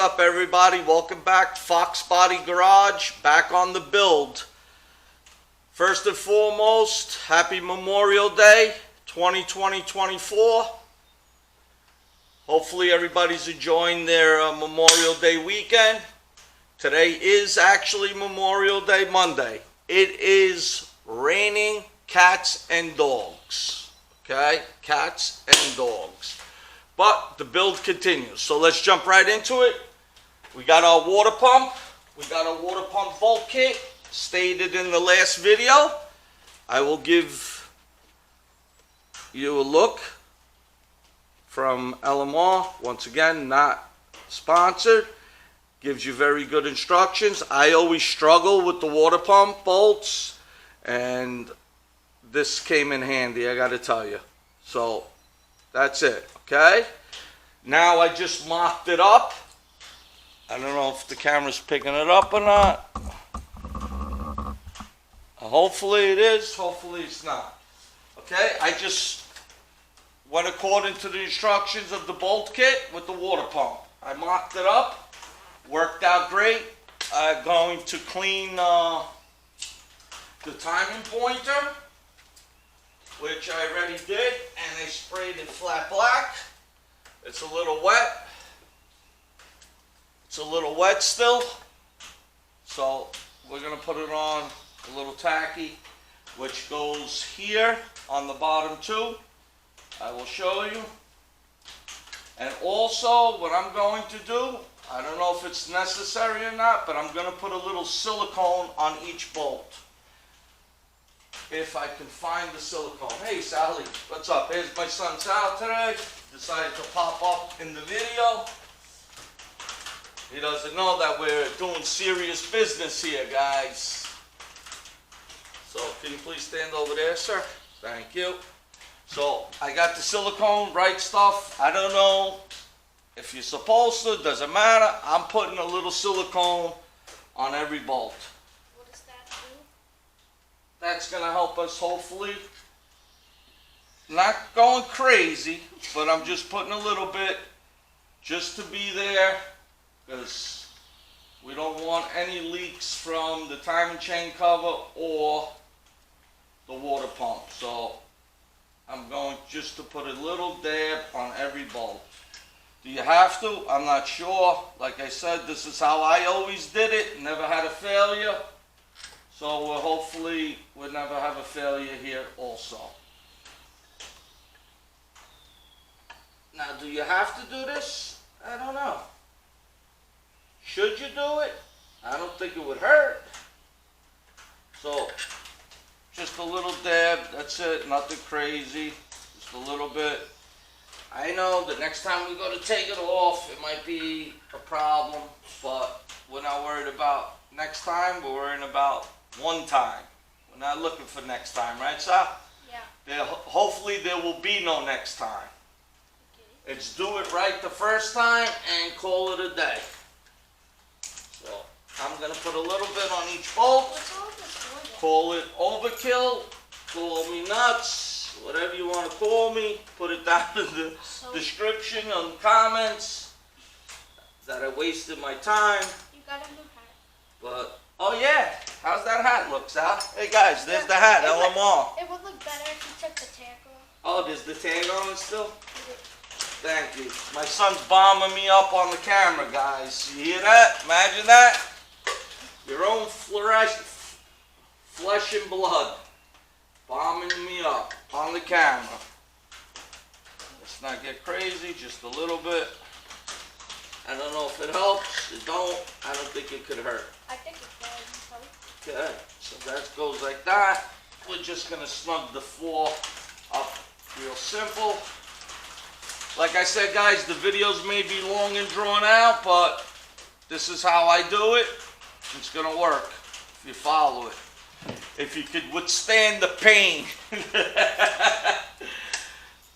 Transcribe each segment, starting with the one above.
up, everybody? Welcome back. Foxbody Garage, back on the build. First and foremost, happy Memorial Day 2020-24. Hopefully everybody's enjoying their Memorial Day weekend. Today is actually Memorial Day Monday. It is raining cats and dogs. Okay? Cats and dogs. But the build continues. So let's jump right into it. We got our water pump. We got a water pump bolt kit. Stated in the last video. I will give you a look from LMR. Once again, not sponsored. Gives you very good instructions. I always struggle with the water pump bolts, and this came in handy, I gotta tell you. So that's it, okay? Now I just mocked it up. I don't know if the camera's picking it up or not. Hopefully it is, hopefully it's not. Okay, I just went according to the instructions of the bolt kit with the water pump. I mocked it up, worked out great. I'm going to clean the timing pointer, which I already did, and I sprayed it flat black. It's a little wet. It's a little wet still. So we're gonna put it on a little tacky, which goes here on the bottom too. I will show you. And also what I'm going to do, I don't know if it's necessary or not, but I'm gonna put a little silicone on each bolt. If I can find the silicone. Hey Sally, what's up? Here's my son Sal today. Decided to pop up in the video. He doesn't know that we're doing serious business here, guys. So can you please stand over there, sir? Thank you. So I got the silicone, right stuff. I don't know if you're supposed to, doesn't matter. I'm putting a little silicone on every bolt. What does that do? That's gonna help us hopefully. Not going crazy, but I'm just putting a little bit just to be there, because we don't want any leaks from the timing chain cover or the water pump. So I'm going just to put a little dab on every bolt. Do you have to? I'm not sure. Like I said, this is how I always did it. Never had a failure. So hopefully we'll never have a failure here also. Now, do you have to do this? I don't know. Should you do it? I don't think it would hurt. So, just a little dab, that's it, nothing crazy, just a little bit. I know the next time we go to take it off, it might be a problem, but we're not worried about next time, we're worrying about one time. We're not looking for next time, right, Sal? Yeah. Hopefully there will be no next time. Okay. It's do it right the first time and call it a day. So, I'm going to put a little bit on each bolt. What's all this for? Call it overkill, call me nuts, whatever you want to call me. Put it down in the description on comments that I wasted my time. You got a new hat. But, oh yeah, how's that hat look, Sal? Hey guys, there's the hat, LMR. It would look better if you took the tag off. Oh, there's the tag on it still? Thank you. My son's bombing me up on the camera, guys. You hear that? Imagine that. Your own flesh and blood bombing me up on the camera. Let's not get crazy, just a little bit. I don't know if it helps. It don't. I don't think it could hurt. I think it does. Okay, so that goes like that. We're just gonna snug the floor up real simple. Like I said, guys, the videos may be long and drawn out, but this is how I do it. It's gonna work if you follow it. If you could withstand the pain.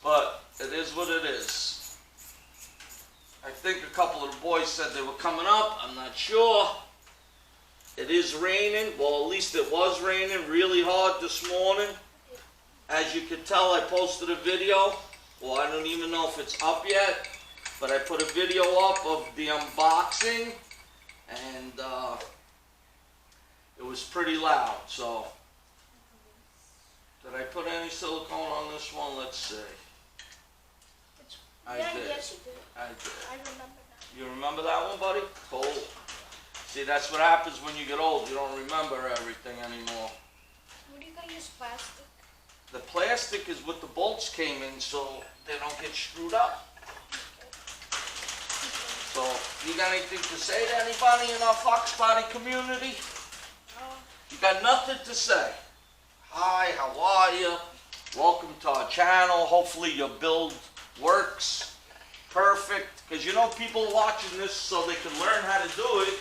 But it is what it is. I think a couple of the boys said they were coming up. I'm not sure. It is raining. Well, at least it was raining really hard this morning. As you can tell, I posted a video. Well, I don't even know if it's up yet. but I put a video up of the unboxing, and it was pretty loud. So, did I put any silicone on this one? Let's see. I did. Yes, you did. I did. I remember that. You remember that one, buddy? Cool. See, that's what happens when you get old. You don't remember everything anymore. What are you gonna use, plastic? The plastic is what the bolts came in, so they don't get screwed up. So, you got anything to say to anybody in our Foxbody community? You got nothing to say. Hi, how are you? Welcome to our channel. Hopefully your build works perfect. Because you know people are watching this so they can learn how to do it,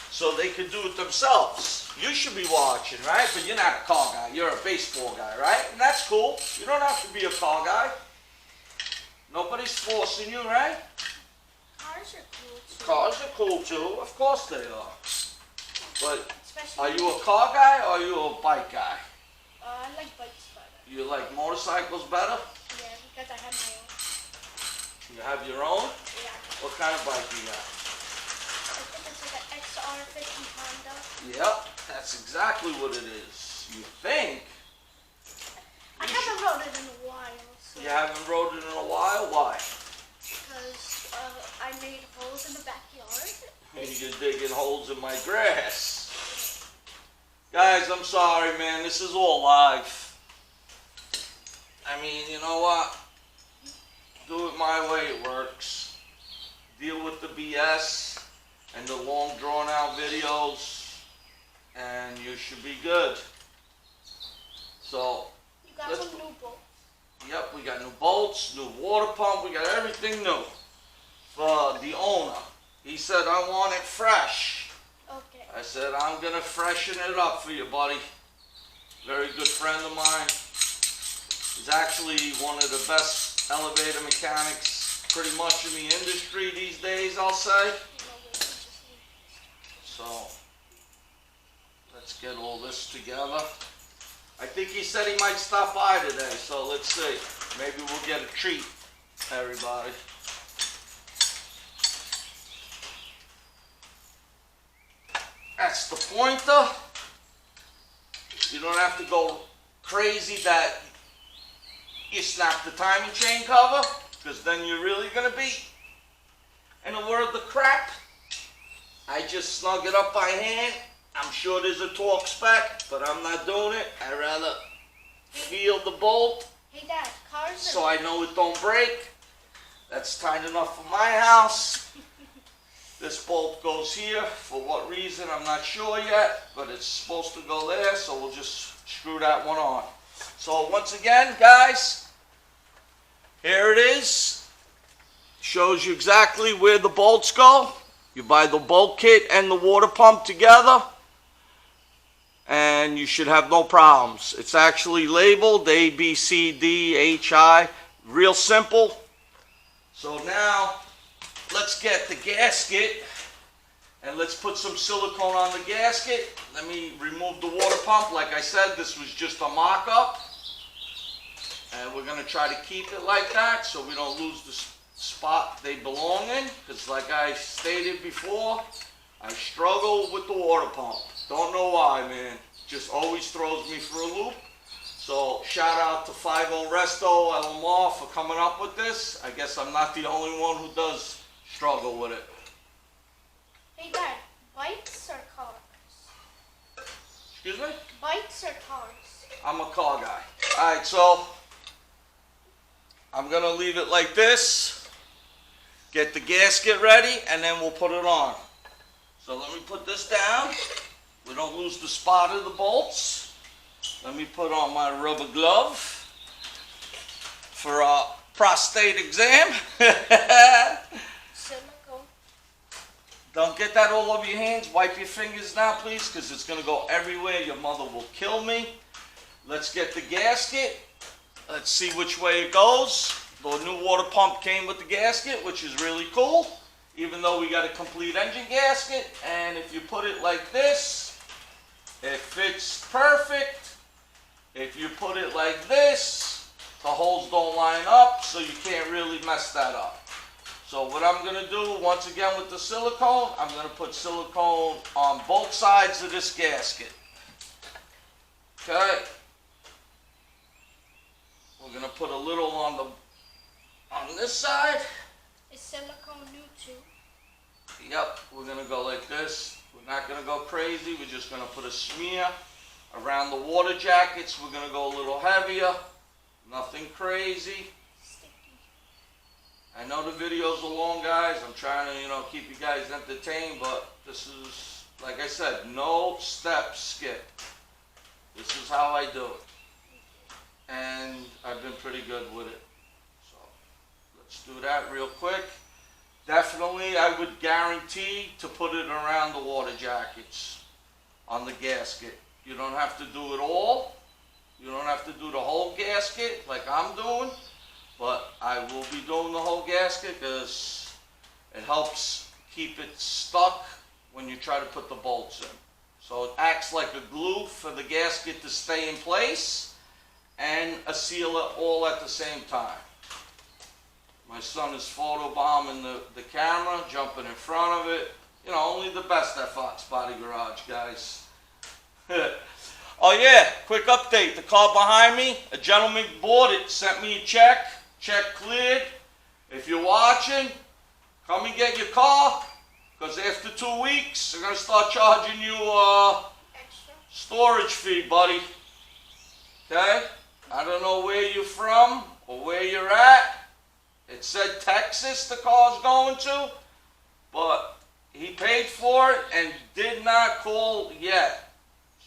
so they can do it themselves. You should be watching, right? But you're not a car guy. You're a baseball guy, right? And that's cool. You don't have to be a car guy. Nobody's forcing you, right? Cars are cool too. Cars are cool too. Of course they are. But Especially are you a car guy or are you a bike guy? I like bikes better. You like motorcycles better? Yeah, because I have my own. You have your own? Yeah. What kind of bike you got? I think it's like an XR50 Honda. Yep, that's exactly what it is. You think? I haven't rode it in a while. So You haven't rode it in a while? Why? Because I made holes in the backyard. You're digging holes in my grass. Guys, I'm sorry, man. This is all live. I mean, you know what? Do it my way, it works. Deal with the BS and the long drawn-out videos, and you should be good. So, You got let's- some new bolts. yep, we got new bolts, new water pump, we got everything new. For the owner, he said, I want it fresh. Okay. I said, I'm gonna freshen it up for you, buddy. Very good friend of mine. He's actually one of the best elevator mechanics pretty much in the industry these days, I'll say. So, let's get all this together. I think he said he might stop by today, so let's see. Maybe we'll get a treat, everybody. That's the pointer. You don't have to go crazy that you snap the timing chain cover, because then you're really going to be in a world of crap. I just snug it up by hand. I'm sure there's a torque spec, but I'm not doing it. I'd rather feel the bolt Hey Dad, cars are so I know it don't break. That's tight enough for my house. This bolt goes here. For what reason, I'm not sure yet, but it's supposed to go there, so we'll just screw that one on. So once again, guys, here it is. Shows you exactly where the bolts go. You buy the bolt kit and the water pump together, and you should have no problems. It's actually labeled A, B, C, D, H, I. Real simple. So now, let's get the gasket, and let's put some silicone on the gasket. Let me remove the water pump. Like I said, this was just a mock-up. And we're going to try to keep it like that so we don't lose the spot they belong in. Because like I stated before, I struggle with the water pump. Don't know why, man. Just always throws me for a loop. So shout out to 50 Resto LMR for coming up with this. I guess I'm not the only one who does struggle with it. Hey Dad, bikes or cars? Excuse me? Bikes or cars? I'm a car guy. Alright, so I'm going to leave it like this. Get the gasket ready, and then we'll put it on. So let me put this down. We don't lose the spot of the bolts. Let me put on my rubber glove for a prostate exam. Silicone. Don't get that all over your hands. Wipe your fingers now, please, because it's going to go everywhere. Your mother will kill me. Let's get the gasket. Let's see which way it goes. The new water pump came with the gasket, which is really cool, even though we got a complete engine gasket. And if you put it like this, it fits perfect. If you put it like this, the holes don't line up, so you can't really mess that up. So what I'm going to do, once again with the silicone, I'm going to put silicone on both sides of this gasket. Okay? We're going to put a little on this side. Is silicone new too? Yep, we're going to go like this. We're not going to go crazy. We're just going to put a smear around the water jackets. We're going to go a little heavier. Nothing crazy. I know the videos are long, guys. I'm trying to, keep you guys entertained, but this is, like I said, no step skip. This is how I do it. And I've been pretty good with it. So, let's do that real quick. Definitely, I would guarantee to put it around the water jackets on the gasket. You don't have to do it all. You don't have to do the whole gasket like I'm doing. But I will be doing the whole gasket because it helps keep it stuck when you try to put the bolts in. So it acts like a glue for the gasket to stay in place and a sealer all at the same time. My son is photobombing the camera, jumping in front of it. Only the best at Foxbody Garage, guys. Oh yeah, quick update. The car behind me, a gentleman bought it, sent me a check. Check cleared. If you're watching, come and get your car, because after 2 weeks, they're going to start charging you Extra. Storage fee, buddy. Okay? I don't know where you're from or where you're at. It said Texas the car's going to, but he paid for it and did not call yet.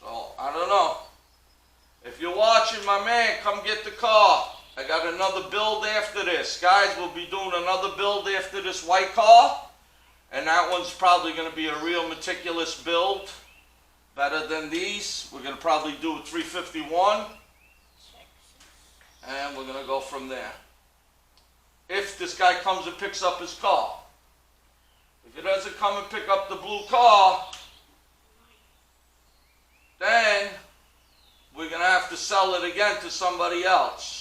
So, I don't know. If you're watching, my man, come get the car. I got another build after this. Guys, we'll be doing another build after this white car. And that one's probably going to be a real meticulous build. Better than these. We're going to probably do a 351. And we're going to go from there. If this guy comes and picks up his car. If he doesn't come and pick up the blue car, then we're going to have to sell it again to somebody else.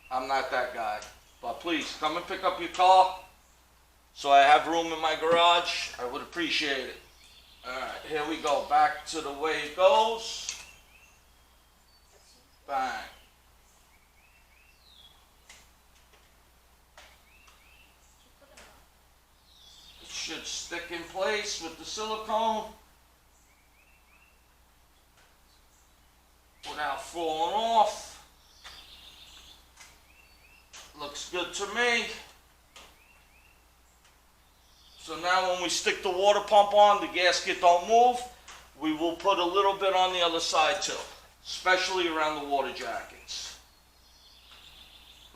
I'm not that guy. But please, come and pick up your car so I have room in my garage. I would appreciate it. Alright, here we go. Back to the way it goes. Bang. It should stick in place with the silicone without falling off. Looks good to me. So now when we stick the water pump on, the gasket don't move. We will put a little bit on the other side too, especially around the water jackets.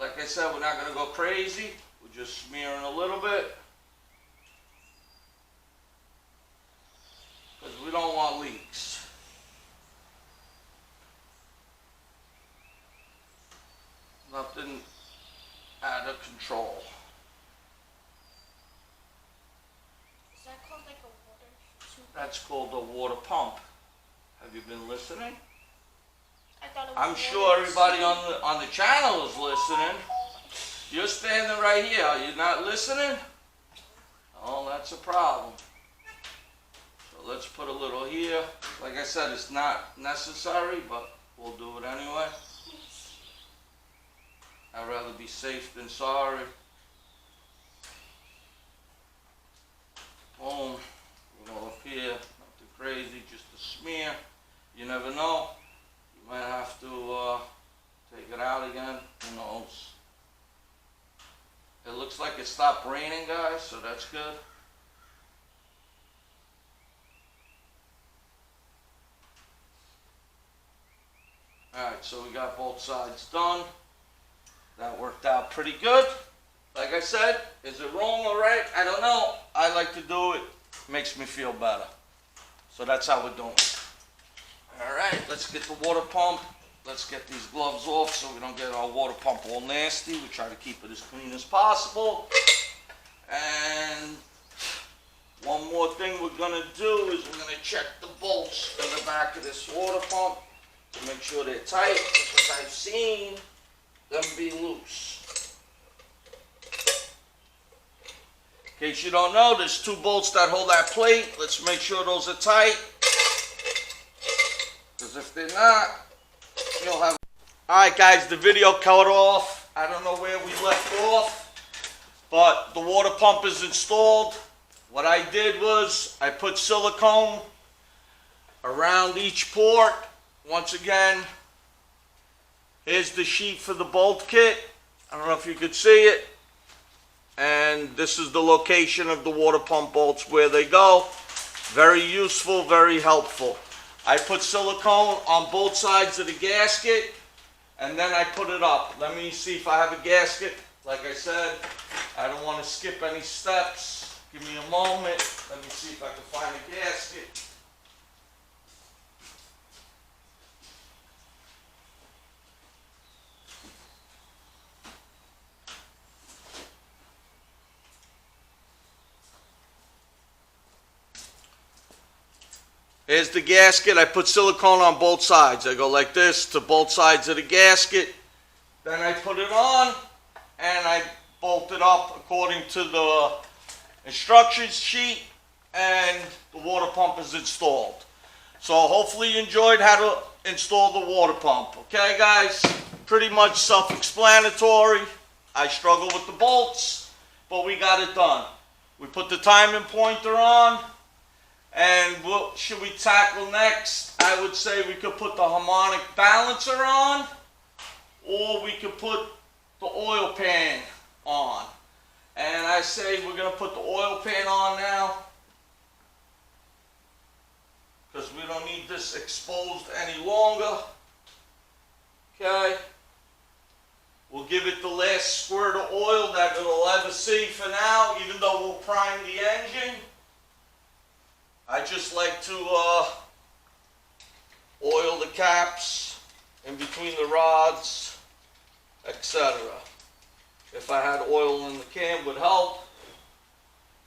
Like I said, we're not going to go crazy. We're just smearing a little bit. Because we don't want leaks. Nothing out of control. Is that called like a water tube? That's called a water pump. Have you been listening? I thought it was I'm water sure everybody tube. on the channel is listening. You're standing right here. Are you not listening? Oh, that's a problem. So let's put a little here. Like I said, it's not necessary, but we'll do it anyway. I'd rather be safe than sorry. Boom. Go up here. Nothing crazy, just a smear. You never know. You might have to take it out again. Who knows? It looks like it stopped raining, guys, so that's good. Alright, so we got both sides done. That worked out pretty good. Like I said, is it wrong or right? I don't know. I like to do it. Makes me feel better. So that's how we're doing it. Alright, let's get the water pump. Let's get these gloves off so we don't get our water pump all nasty. We try to keep it as clean as possible. And one more thing we're going to do is we're going to check the bolts in the back of this water pump to make sure they're tight, because I've seen them be loose. In case you don't know, there's 2 bolts that hold that plate. Let's make sure those are tight. Because if they're not, you'll have... Alright guys, the video cut off. I don't know where we left off, but the water pump is installed. What I did was I put silicone around each port. Once again, here's the sheet for the bolt kit. I don't know if you could see it. And this is the location of the water pump bolts, where they go. Very useful, very helpful. I put silicone on both sides of the gasket, and then I put it up. Let me see if I have a gasket. Like I said, I don't want to skip any steps. Give me a moment. Let me see if I can find a gasket. Here's the gasket. I put silicone on both sides. I go like this to both sides of the gasket. Then I put it on and I bolt it up according to the instruction sheet, and the water pump is installed. So hopefully you enjoyed how to install the water pump. Okay guys, pretty much self-explanatory. I struggle with the bolts, but we got it done. We put the timing pointer on. And what should we tackle next? I would say we could put the harmonic balancer on, or we could put the oil pan on. And I say we're going to put the oil pan on now, because we don't need this exposed any longer. Okay. We'll give it the last squirt of oil that it'll ever see for now, even though we'll prime the engine. I just like to oil the caps in between the rods, etc. If I had oil in the can, would help.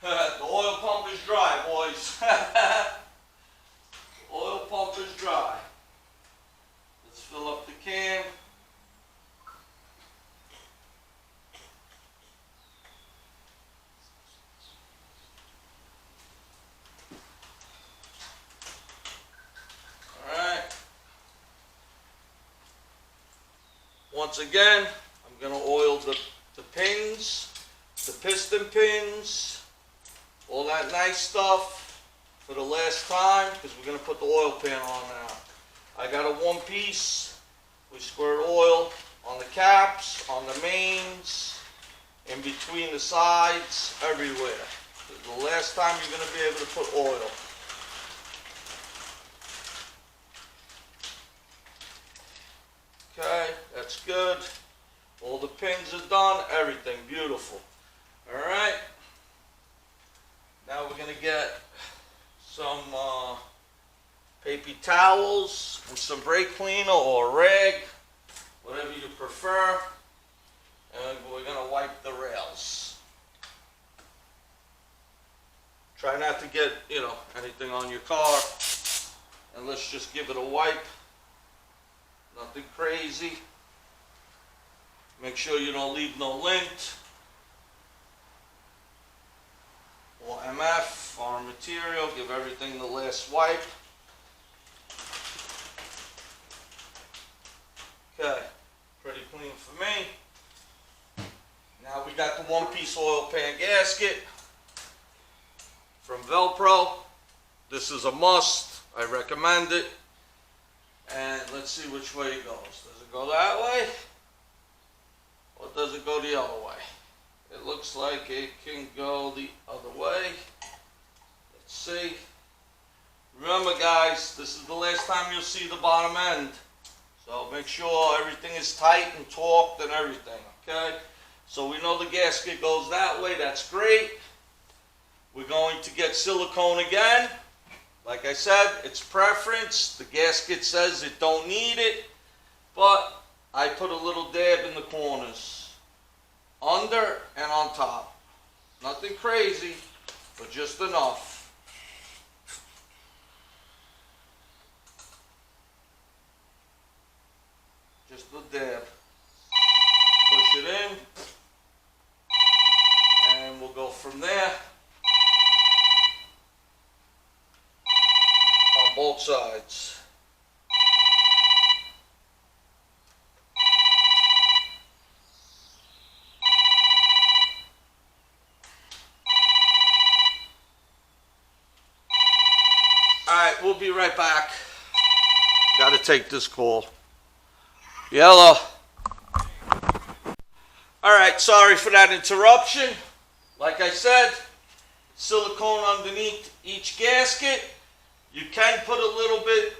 The oil pump is dry, boys. The oil pump is dry. Let's fill up the can. Once again, I'm going to oil the pins, the piston pins, all that nice stuff for the last time, because we're going to put the oil pan on now. I got a 1-piece. We squirt oil on the caps, on the mains, in between the sides, everywhere. The last time you're going to be able to put oil. Okay, that's good. All the pins are done, everything beautiful. Alright, now we're going to get some paper towels and some brake cleaner or rag, whatever you prefer, and we're going to wipe the rails. Try not to get, anything on your car, and let's just give it a wipe. Nothing crazy. Make sure you don't leave no lint or MF, foreign material. Give everything the last wipe. Okay, pretty clean for me. Now we got the 1-piece oil pan gasket from Velcro. This is a must. I recommend it. And let's see which way it goes. Does it go that way? Or does it go the other way? It looks like it can go the other way. Let's see. Remember guys, this is the last time you'll see the bottom end. So make sure everything is tight and torqued and everything, okay? So we know the gasket goes that way, that's great. We're going to get silicone again. Like I said, it's preference. The gasket says it don't need it, but I put a little dab in the corners, under and on top. Nothing crazy, but just enough. Just a dab. Push it in, and we'll go from there. both sides. Alright, we'll be right back. Gotta take this call. Yellow. Alright, sorry for that interruption. Like I said, silicone underneath each gasket. You can put a little bit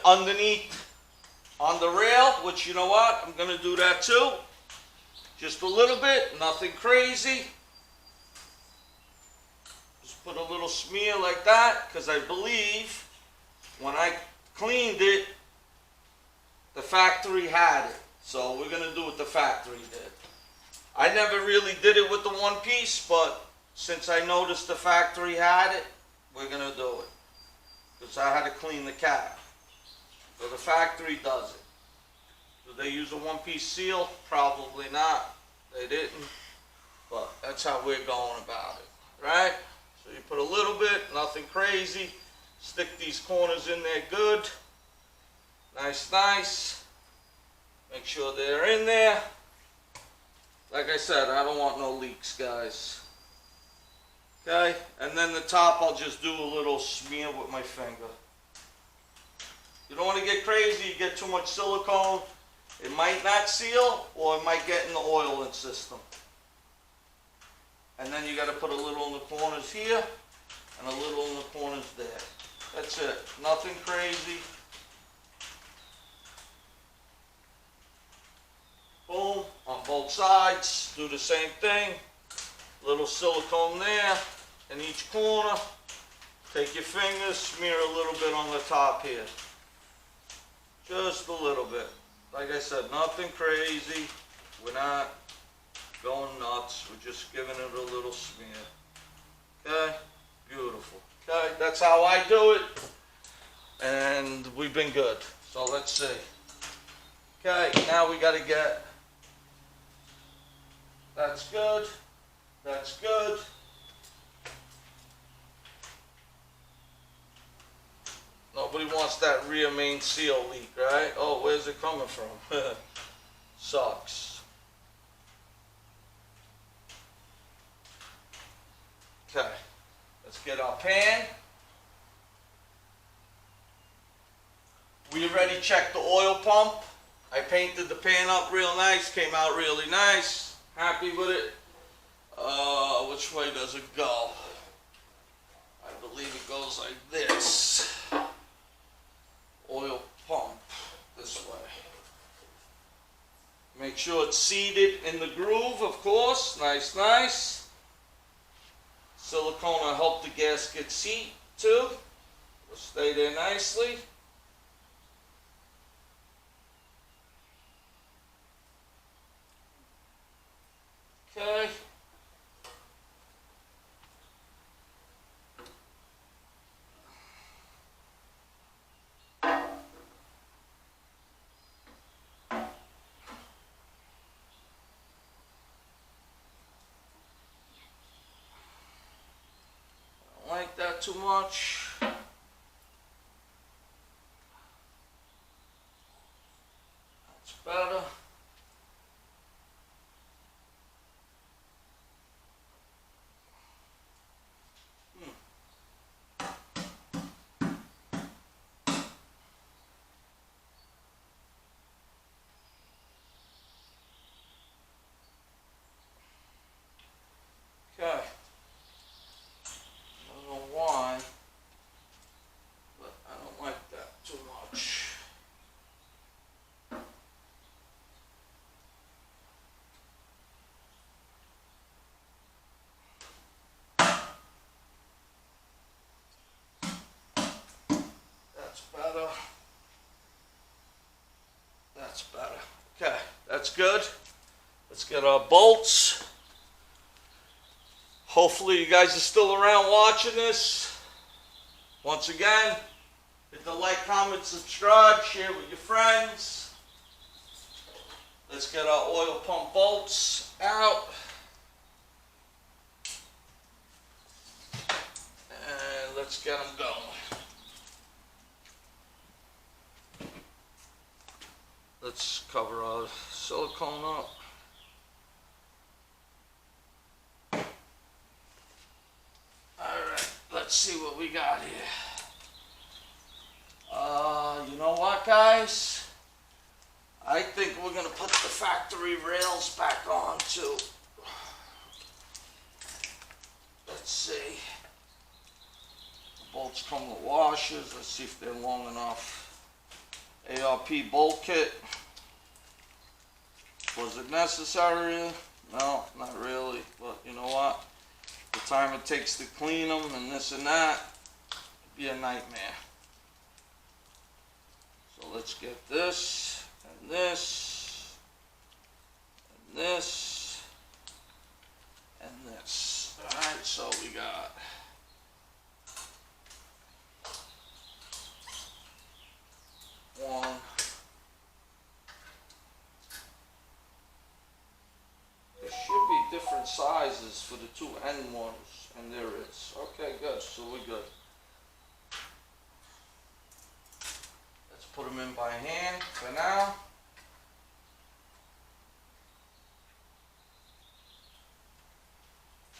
underneath on the rail, which, you know what, I'm gonna do that too. Just a little bit, nothing crazy. Just put a little smear like that, because I believe when I cleaned it, the factory had it. So we're gonna do what the factory did. I never really did it with the one piece, but since I noticed the factory had it, we're gonna do it. Because I had to clean the cat. So the factory does it. Do they use a one-piece seal? Probably not. They didn't. But that's how we're going about it. Right? So you put a little bit, nothing crazy. Stick these corners in there good. Nice, nice. Make sure they're in there. Like I said, I don't want no leaks, guys. Okay? And then the top, I'll just do a little smear with my finger. You don't want to get crazy, you get too much silicone. It might not seal, or it might get in the oiling system. And then you got to put a little in the corners here, and a little in the corners there. That's it. Nothing crazy. Boom. On both sides. Do the same thing. Little silicone there in each corner. Take your fingers, smear a little bit on the top here. Just a little bit. Like I said, nothing crazy. We're not going nuts. We're just giving it a little smear. Okay? Beautiful. Okay? That's how I do it. And we've been good. So let's see. Okay, now we got to get... That's good. That's good. Nobody wants that rear main seal leak, right? Oh, where's it coming from? Sucks. Okay, let's get our pan. We already checked the oil pump. I painted the pan up real nice, came out really nice. Happy with it. Which way does it go? I believe it goes like this. Oil pump this way. Make sure it's seated in the groove, of course. Nice, nice. Silicone will help the gasket seat too. It'll stay there nicely. Okay. Don't like that too much. That's better. Okay. I don't know why, but I don't like that too much. That's better. That's better. Okay, that's good. Let's get our bolts. Hopefully you guys are still around watching this. Once again, hit the like, comment, subscribe, share with your friends. Let's get our oil pump bolts out. And let's get them going. let's cover our silicone up. Alright, let's see what we got here. You know what, guys? I think we're gonna put the factory rails back on too. Let's see. The bolts come with washers. Let's see if they're long enough. ARP bolt kit. Was it necessary? No, not really. But you know what? The time it takes to clean them and this and that, it'd be a nightmare. So let's get this and this and this and this. Alright, so we got one. There should be different sizes for the two end ones, and there is. Okay, good, so we're good. Let's put them in by hand for now.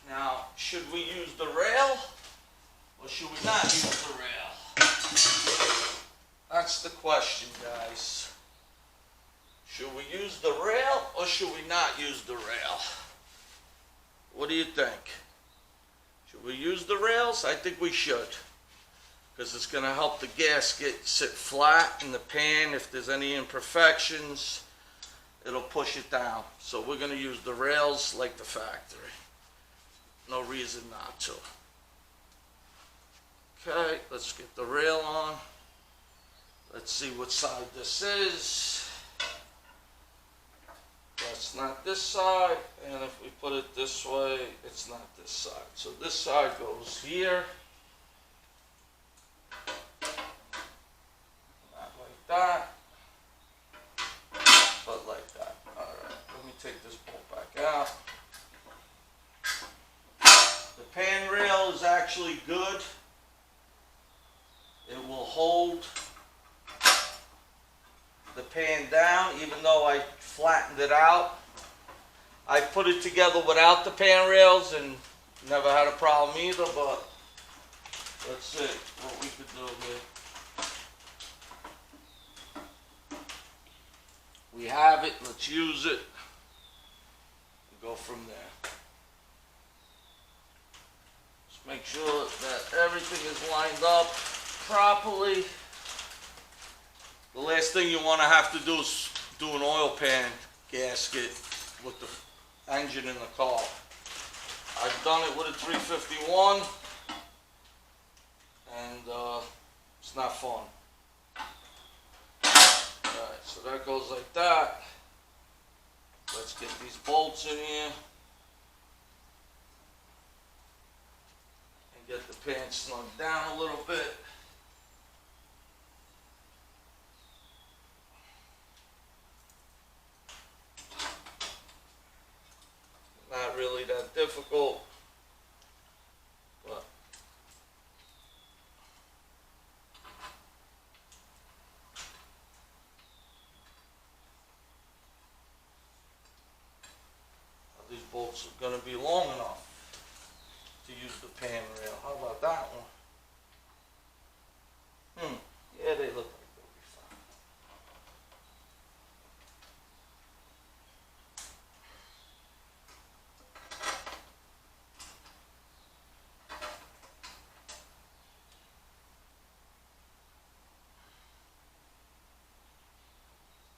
Now, should we use the rail or should we not use the rail? That's the question, guys. Should we use the rail or should we not use the rail? What do you think? Should we use the rails? I think we should, because it's going to help the gasket sit flat in the pan. If there's any imperfections, it'll push it down. So we're going to use the rails like the factory. No reason not to. Okay, let's get the rail on. Let's see what side this is. That's not this side, and if we put it this way, it's not this side. So this side goes here. Not like that, but like that. Alright, let me take this bolt back out. The pan rail is actually good. It will hold the pan down, even though I flattened it out. I put it together without the pan rails and never had a problem either, but let's see what we could do here. We have it, let's use it and go from there. Just make sure that everything is lined up properly. The last thing you want to have to do is do an oil pan gasket with the engine in the car. I've done it with a 351 and it's not fun. Alright, so that goes like that. Let's get these bolts in here and get the pan snugged down a little bit. Not really that difficult, but these bolts are going to be long enough to use the pan rail. How about that one? Yeah, they look like they'll be fine.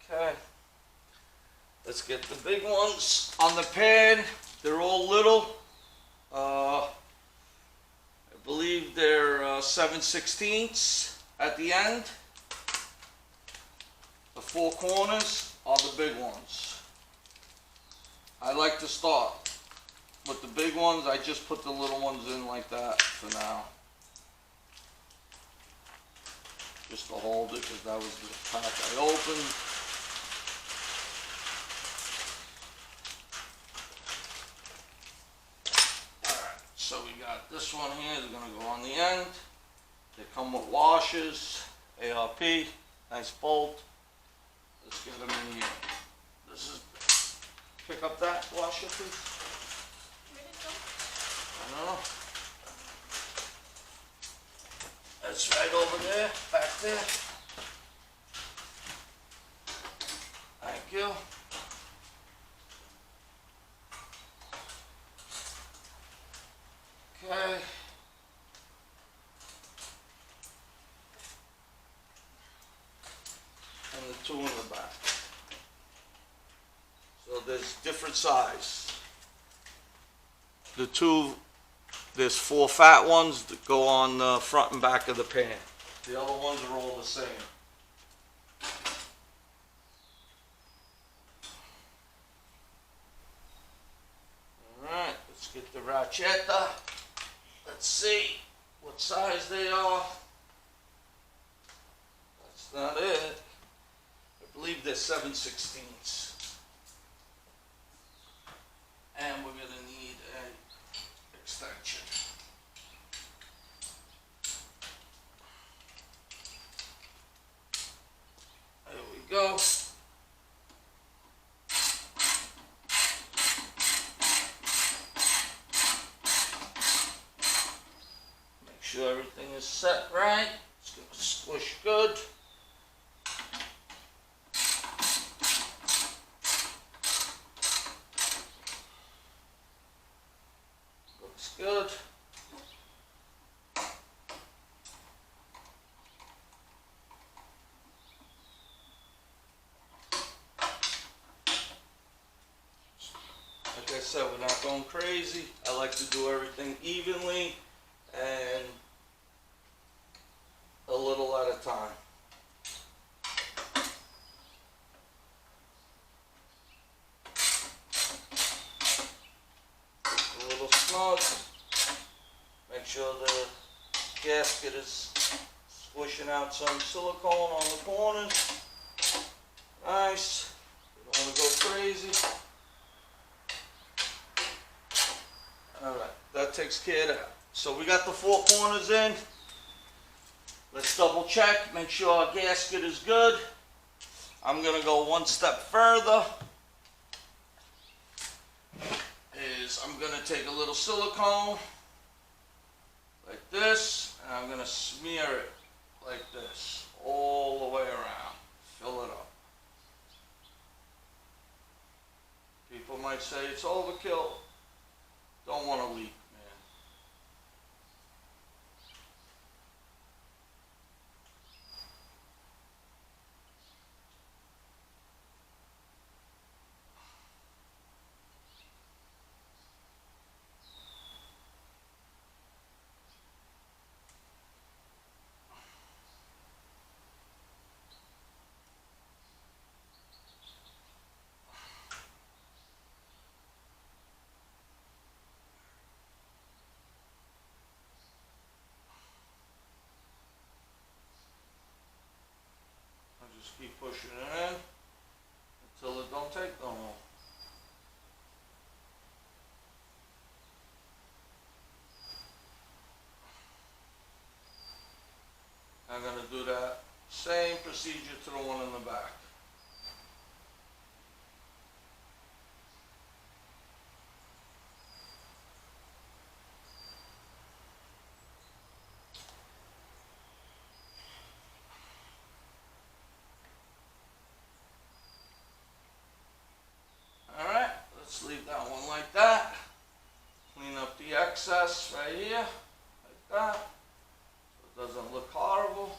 Okay, let's get the big ones on the pan. They're all little. I believe they're 7/16 at the end. The four corners are the big ones. I like to start with the big ones. I just put the little ones in like that for now, just to hold it, because that was the pack I opened. So we got this one here, they're going to go on the end. They come with washers, ARP, nice bolt. Let's get them in here. This is, pick up that washer, please. Where did it go? I don't know. That's right over there, back there. Thank you. Okay. And the two in the back. So there's different size. The two, there's 4 fat ones that go on the front and back of the pan. The other ones are all the same. Alright, let's get the rachetta. Let's see what size they are. That's not it. I believe they're 7/16. And we're going to need an extension. There we go. Make sure everything is set right. It's going to squish good. Looks good. Like I said, we're not going crazy. I like to do everything evenly and a little at a time. A little snug. Make sure the gasket is squishing out some silicone on the corners. Nice. You don't want to go crazy. Alright, that takes care of that. So we got the 4 corners in. Let's double check, make sure our gasket is good. I'm going to go one step further. I'm going to take a little silicone like this, and I'm going to smear it like this all the way around. Fill it up. People might say it's overkill. Don't want to leak, man. Just keep pushing it in until it don't take no more. I'm going to do that same procedure to the one in the back. Alright, let's leave that one like that. Clean up the excess right here, like that, so it doesn't look horrible.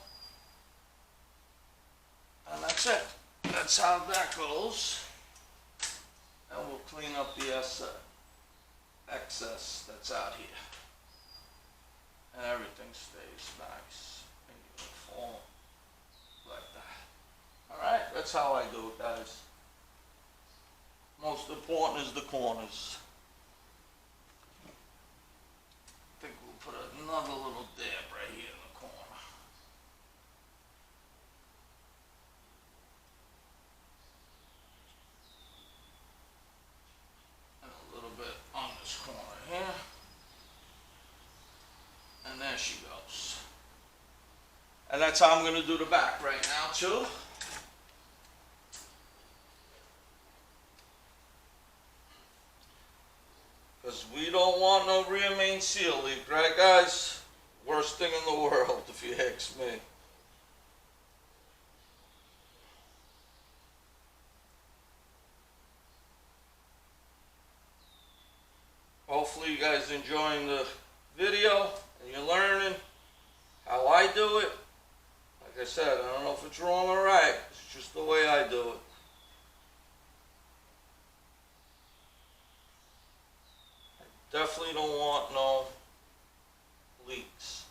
And that's it. That's how that goes. And we'll clean up the excess that's out here. And everything stays nice and uniform like that. Alright, that's how I do it, guys. Most important is the corners. I think we'll put another little dab right here in the corner. And a little bit on this corner here. And there she goes. And that's how I'm going to do the back right now too. no rear main seal leak, right guys? Worst thing in the world if you ask me. Hopefully you guys enjoying the video and you're learning how I do it. Like I said, I don't know if it's wrong or right. It's just the way I do it. I definitely don't want no leaks.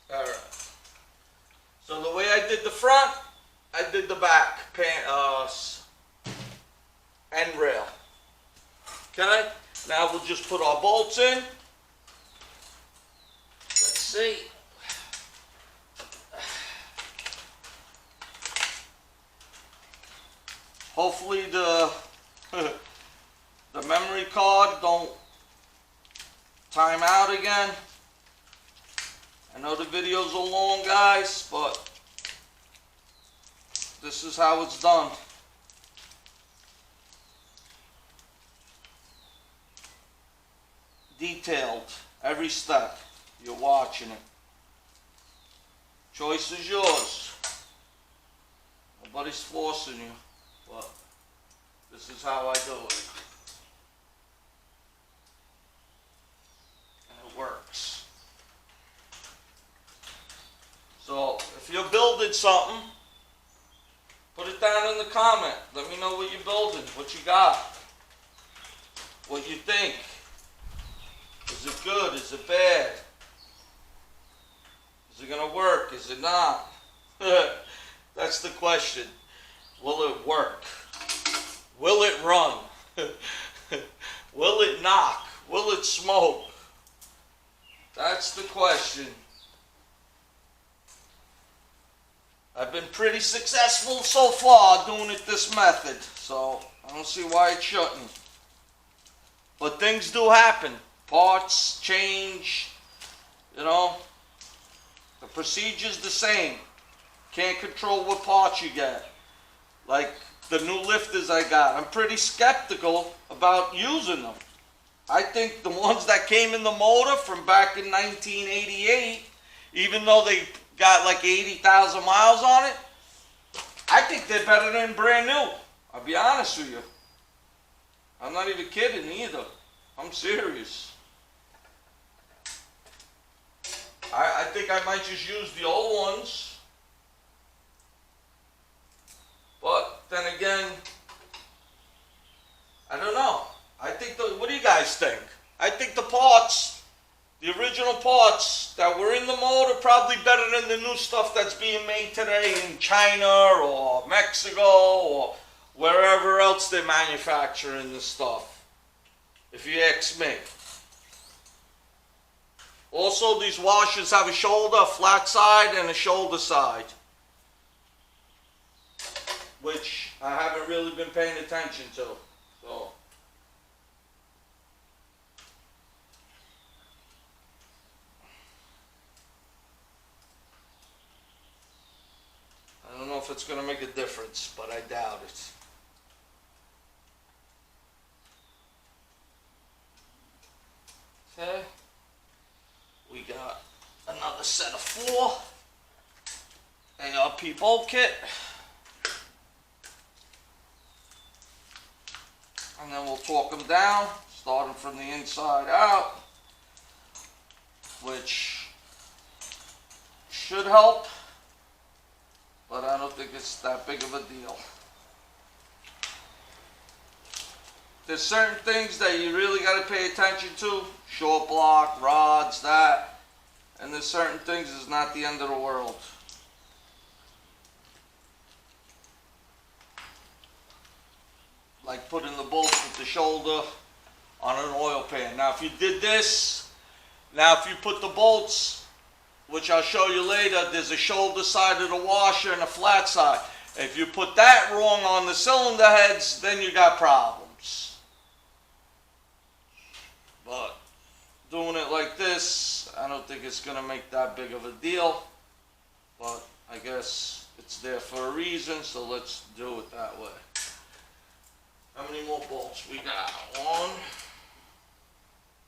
Alright. So the way I did the front, I did the back end rail. Okay? Now we'll just put our bolts in. Let's see. Hopefully the memory card don't time out again. I know the videos are long, guys, but this is how it's done. Detailed, every step. You're watching it. Choice is yours. Nobody's forcing you, but this is how I do it. And it works. So, if you're building something, put it down in the comment. Let me know what you're building, what you got, what you think. Is it good? Is it bad? Is it going to work? Is it not? That's the question. Will it work? Will it run? Will it knock? Will it smoke? That's the question. I've been pretty successful so far doing it this method, so I don't see why it shouldn't. But things do happen. Parts change, you know. The procedure's the same. Can't control what parts you get. Like the new lifters I got, I'm pretty skeptical about using them. I think the ones that came in the motor from back in 1988, even though they got like 80,000 miles on it, I think they're better than brand new. I'll be honest with you. I'm not even kidding either. I'm serious. I think I might just use the old ones. But then again, I don't know. I think what do you guys think? I think the parts, the original parts that were in the motor, probably better than the new stuff that's being made today in China or Mexico or wherever else they're manufacturing this stuff, if you ask me. Also, these washers have a shoulder, a flat side, and a shoulder side, which I haven't really been paying attention to. So, I don't know if it's going to make a difference, but I doubt it. Okay. We got another set of 4 ARP bolt kit. And then we'll torque them down, starting from the inside out, which should help, but I don't think it's that big of a deal. There's certain things that you really got to pay attention to, short block, rods, that, and there's certain things that's not the end of the world. like putting the bolts with the shoulder on an oil pan. Now if you did this, now if you put the bolts, which I'll show you later, there's a shoulder side of the washer and a flat side. If you put that wrong on the cylinder heads, then you got problems. But doing it like this, I don't think it's going to make that big of a deal. But I guess it's there for a reason, so let's do it that way. How many more bolts we got? One.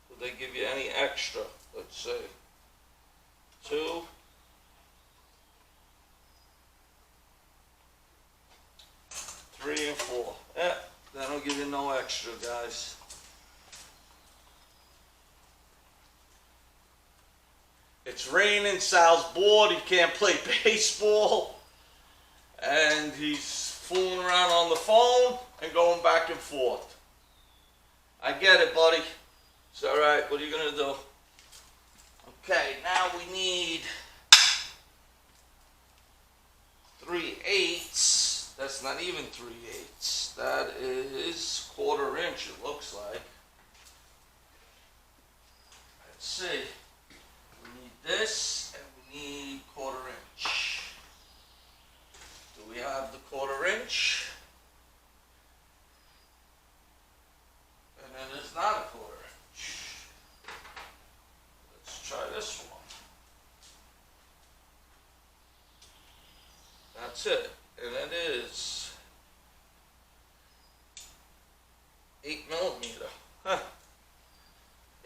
Did they give you any extra? Let's see. 2. 3 and 4. Yeah, that'll give you no extra, guys. It's raining, Sal's bored, he can't play baseball, and he's fooling around on the phone and going back and forth. I get it, buddy. It's alright, what are you gonna do? Okay, now we need 3/8. That's not even 3/8. That is 1/4 inch, it looks like. Let's see. We need this, and we need 1/4 inch. Do we have the 1/4 inch? And it is not a 1/4 inch. Let's try this one. That's it. And it is 8 millimeter. Huh.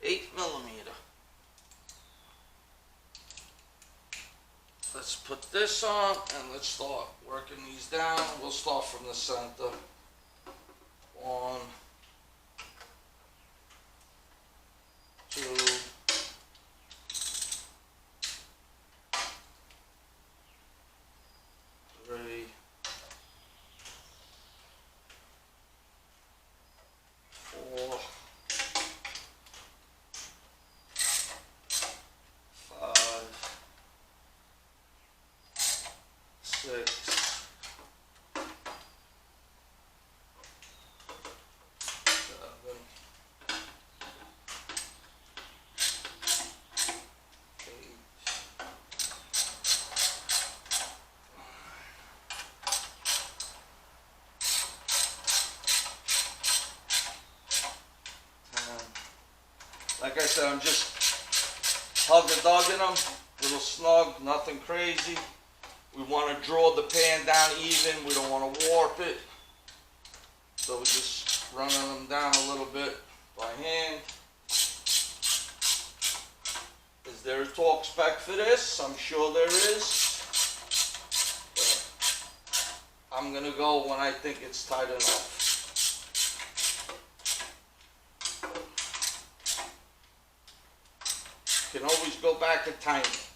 8 millimeter. Let's put this on and let's start working these down. We'll start from the center. 1, 2, 3, 4, 5, 6, 7, 8, 10. Like I said, I'm just hugging them, little snug, nothing crazy. We want to draw the pan down even, we don't want to warp it. So we're just running them down a little bit by hand. Is there a torque spec for this? I'm sure there is. But I'm going to go when I think it's tight enough. You can always go back and tighten it.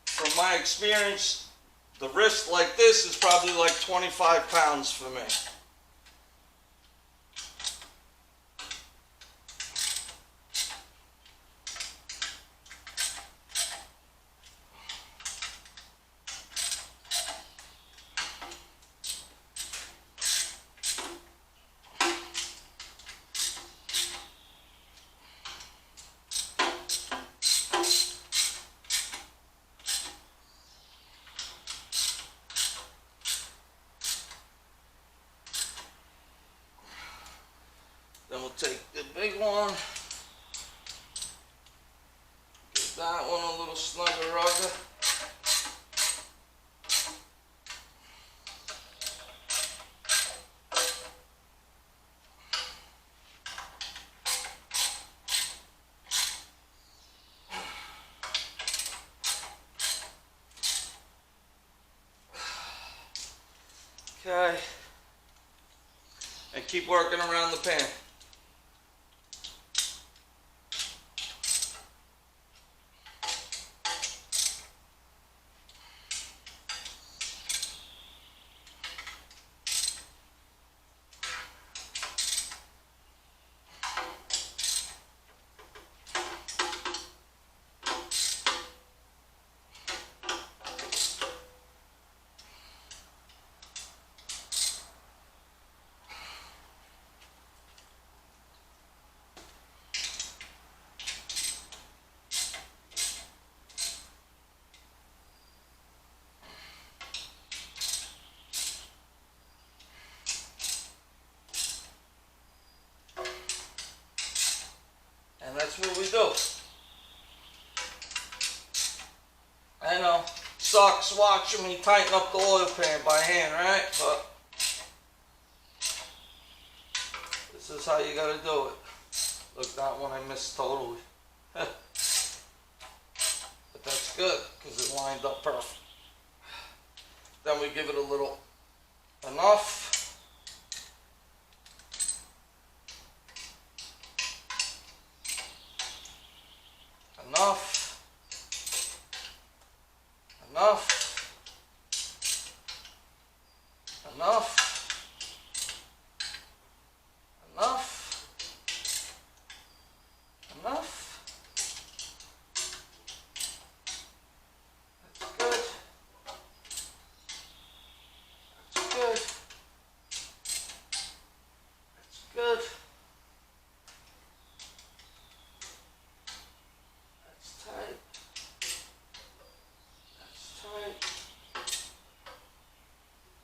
From my experience, the wrist like this is probably like 25 pounds for me. Then we'll take the big one, give that one a little snugger rugger. Okay, and keep working around the pan. I know, sucks watching me tighten up the oil pan by hand, right? But this is how you gotta do it. Look, that one I missed totally. But that's good, because it lined up perfect. Then we give it a little enough. Enough. Enough. Enough. Enough. Enough. That's good. That's good. That's good. That's tight. That's tight.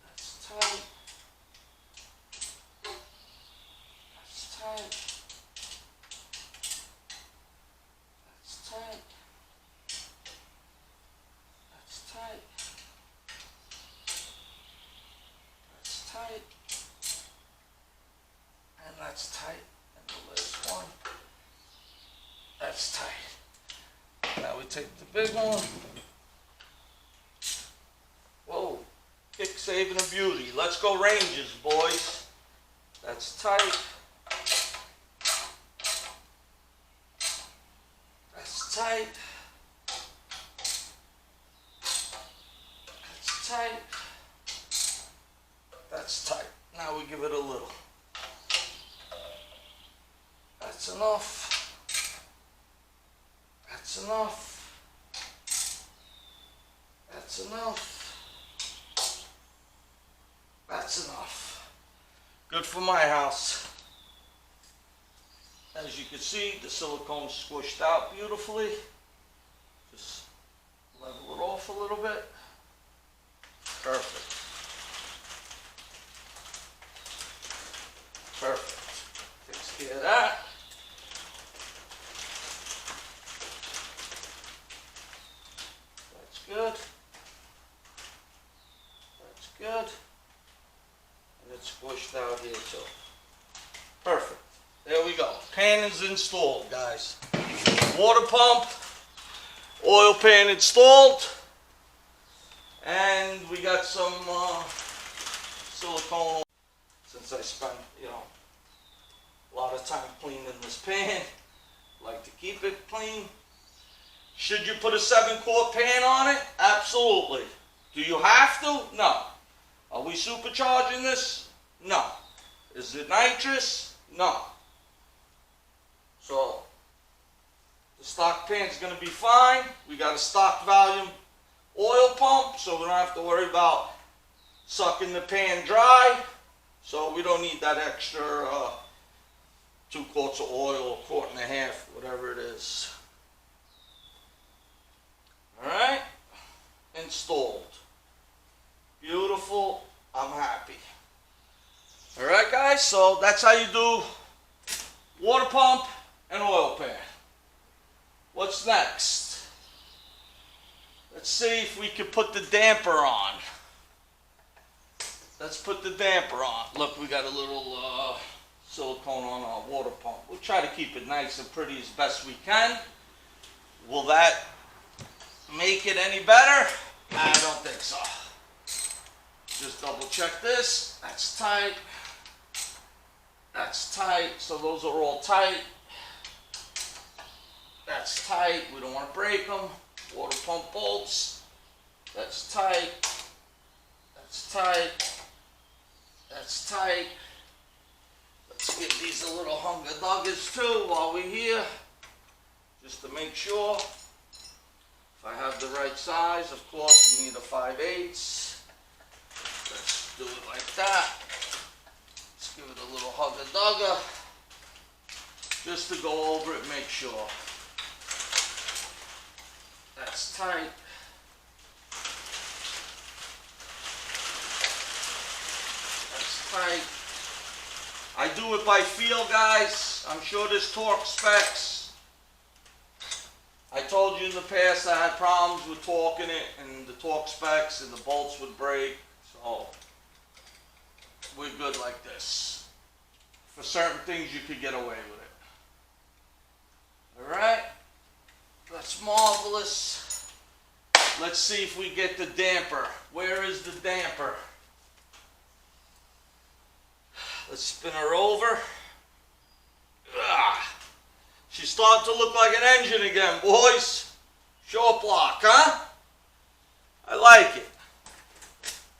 That's tight. That's tight. That's tight. That's tight. That's tight. And that's tight. And the last one. That's tight. Now we take the big one. Whoa. Kick saving a beauty. Let's go Rangers, boys. That's tight. That's tight. That's tight. That's tight. Now we give it a little. That's enough. That's enough. That's enough. That's enough. Good for my house. As you can see, the silicone squished out beautifully. Just level it off a little bit. Perfect. Perfect. Takes care of that. That's good. That's good. And it's squished out here too. Perfect. There we go. Pan is installed, guys. Water pump, oil pan installed, and we got some silicone. Since I spent, a lot of time cleaning this pan, like to keep it clean. Should you put a 7-quart pan on it? Absolutely. Do you have to? No. Are we supercharging this? No. Is it nitrous? No. So, the stock pan is going to be fine. We got a stock volume oil pump, so we don't have to worry about sucking the pan dry. So we don't need that extra 2 quarts of oil, 1.5 quarts, whatever it is. Alright, installed. Beautiful, I'm happy. Alright guys, so that's how you do water pump and oil pan. What's next? Let's see if we can put the damper on. Let's put the damper on. Look, we got a little silicone on our water pump. We'll try to keep it nice and pretty as best we can. Will that make it any better? I don't think so. Just double check this. That's tight. That's tight. So those are all tight. That's tight. We don't want to break them. Water pump bolts. That's tight. That's tight. That's tight. Let's give these a little hunger duggers too while we're here. Just to make sure. If I have the right size, of course, we need a 5/8. Let's do it like that. Let's give it a little hugger dugger. Just to go over it, make sure. That's tight. That's tight. I do it by feel, guys. I'm sure there's torque specs. I told you in the past I had problems with torquing it and the torque specs and the bolts would break, so we're good like this. For certain things you could get away with it. Alright, that's marvelous. Let's see if we get the damper. Where is the damper? Let's spin her over. Ah, she's starting to look like an engine again, boys. Short block, huh? I like it.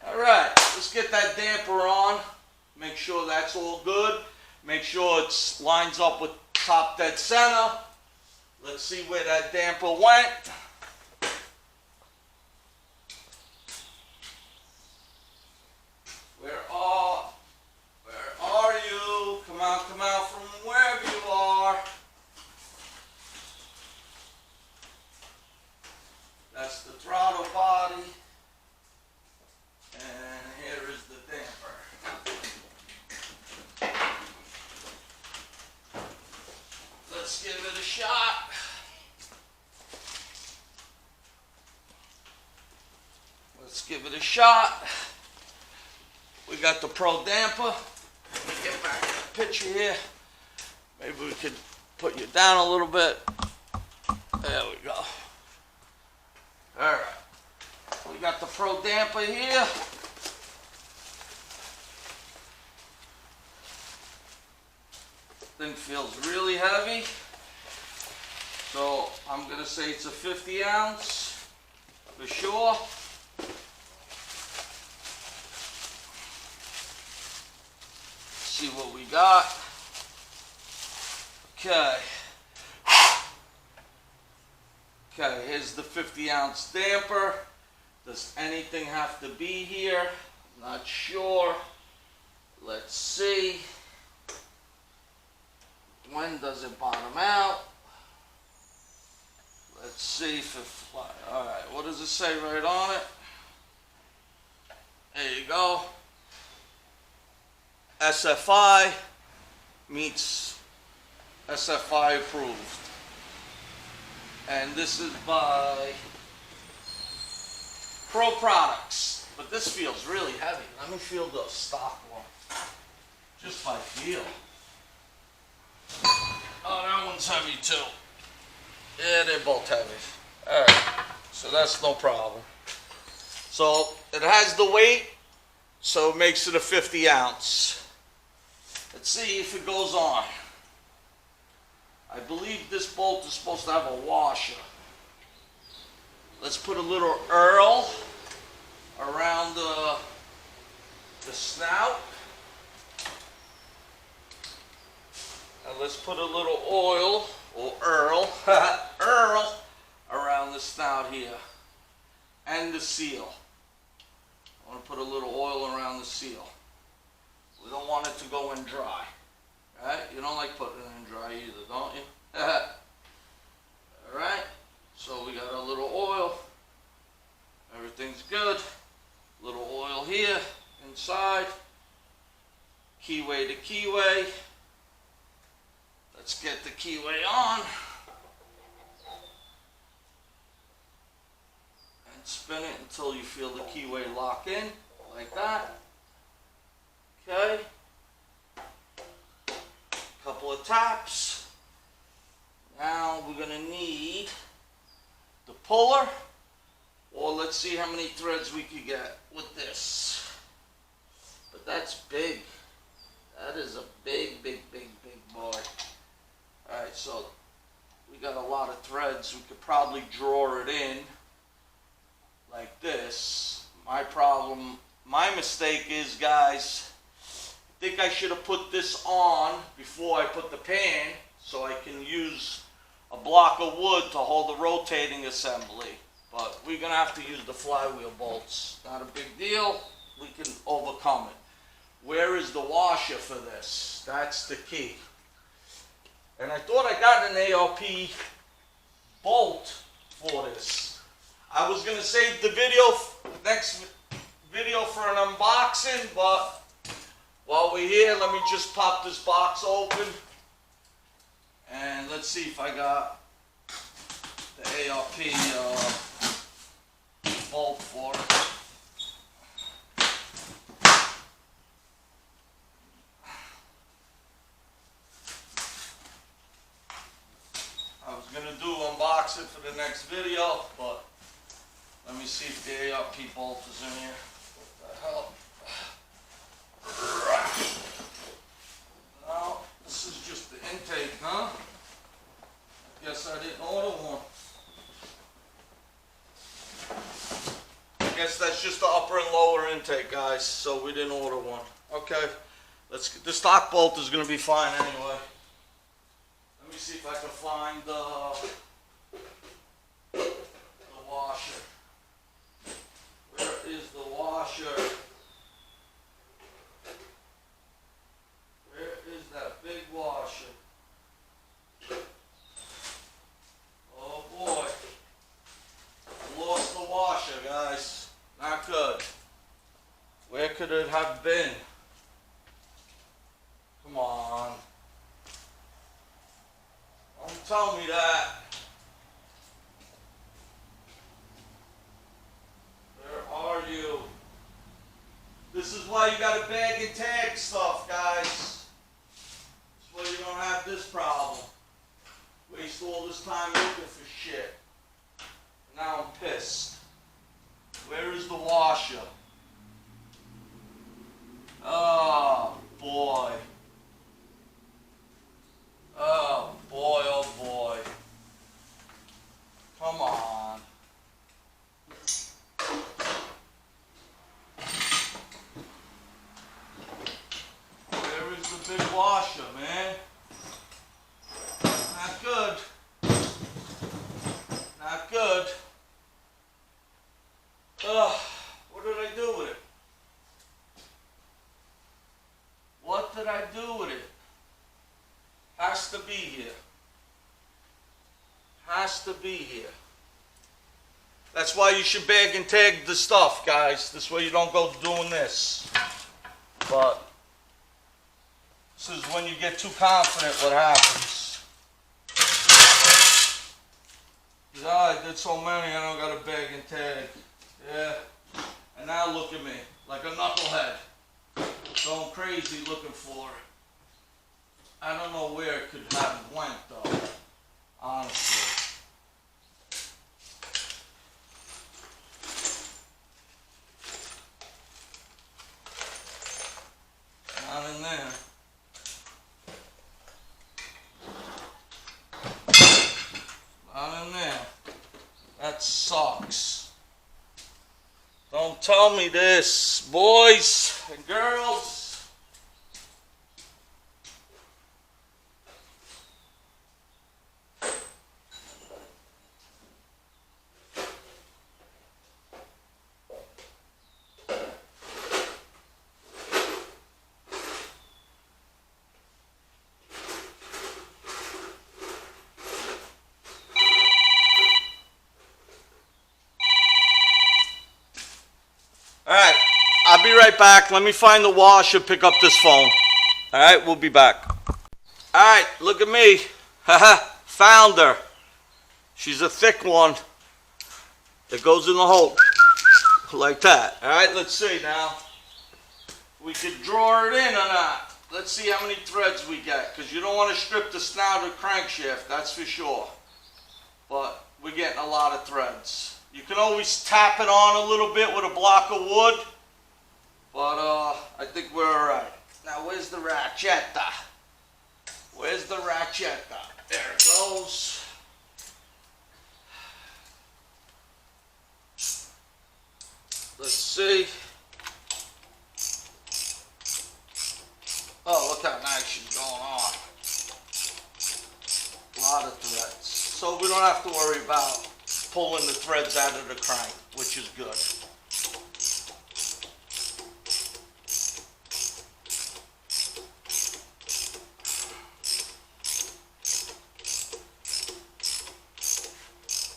Alright, let's get that damper on. Make sure that's all good. Make sure it lines up with top dead center. Let's see where that damper went. Where are you? Come out from wherever you are. That's the throttle body. And here is the damper. Let's give it a shot. Let's give it a shot. We got the Pro damper. Let me get back in the picture here. Maybe we could put you down a little bit. There we go. Alright. We got the Pro damper here. Thing feels really heavy. So I'm going to say it's a 50 ounce for sure. See what we got. Okay. Okay, here's the 50 ounce damper. Does anything have to be here? Not sure. Let's see. When does it bottom out? Let's see if it flies. Alright, what does it say right on it? There you go. SFI meets SFI approved. And this is by Pro Products. But this feels really heavy. Let me feel the stock one. Just by feel. Oh, that one's heavy too. Yeah, they're both heavy. Alright, so that's no problem. So it has the weight, so it makes it a 50 ounce. Let's see if it goes on. I believe this bolt is supposed to have a washer. Let's put a little Earl around the snout. And let's put a little oil, or Earl, Earl, around the snout here. And the seal. I want to put a little oil around the seal. We don't want it to go in dry. Right? You don't like putting it in dry either, don't you? Alright, so we got a little oil. Everything's good. Little oil here, inside. Keyway to keyway. Let's get the keyway on. And spin it until you feel the keyway lock in, like that. Okay. Couple of taps. Now we're going to need the puller, or let's see how many threads we can get with this. But that's big. That is a big, big, big, big boy. Alright, so we got a lot of threads. We could probably draw it in like this. My mistake is, guys, I think I should have put this on before I put the pan, so I can use a block of wood to hold the rotating assembly. But we're going to have to use the flywheel bolts. Not a big deal. We can overcome it. Where is the washer for this? That's the key. And I thought I got an ARP bolt for this. I was going to save the next video for an unboxing, but while we're here, let me just pop this box open. And let's see if I got the ARP bolt for it. I was gonna do unbox it for the next video, but let me see if the ARP bolt is in here. What the hell? No, this is just the intake, huh? I guess I didn't order one. I guess that's just the upper and lower intake, guys, so we didn't order one. Okay, the stock bolt is gonna be fine anyway. Let me see if I can find the washer. Where is the washer? Where is that big washer? Oh boy. I lost the washer, guys. Not good. Where could it have been? Come on. Don't tell me that. Where are you? This is why you gotta bag and tag stuff, guys. That's why you don't have this problem. Waste all this time looking for shit. Now I'm pissed. Where is the washer? Oh boy. Oh boy, oh boy. Come on. Where is the big washer, man? Not good. Not good. Ugh, what did I do with it? What did I do with it? Has to be here. Has to be here. That's why you should bag and tag the stuff, guys. This way you don't go doing this. But this is when you get too confident what happens. I did so many, I don't got a bag and tag. Yeah. And now look at me, like a knucklehead. Going crazy looking for it. I don't know where it could have went though, honestly. Not in there. Not in there. That sucks. Don't tell me this, boys and girls. Alright, I'll be right back. Let me find the washer, pick up this phone. Alright, we'll be back. Alright, look at me. Haha, found her. She's a thick one. It goes in the hole. Like that. Alright, let's see now. We could draw it in or not. Let's see how many threads we get. Because you don't want to strip the snout of the crankshaft, that's for sure. But we're getting a lot of threads. You can always tap it on a little bit with a block of wood, but I think we're alright. Now where's the ratchetta? Where's the ratchetta? There it goes. Let's see. Oh, look how nice she's going on. A lot of threads. So we don't have to worry about pulling the threads out of the crank, which is good.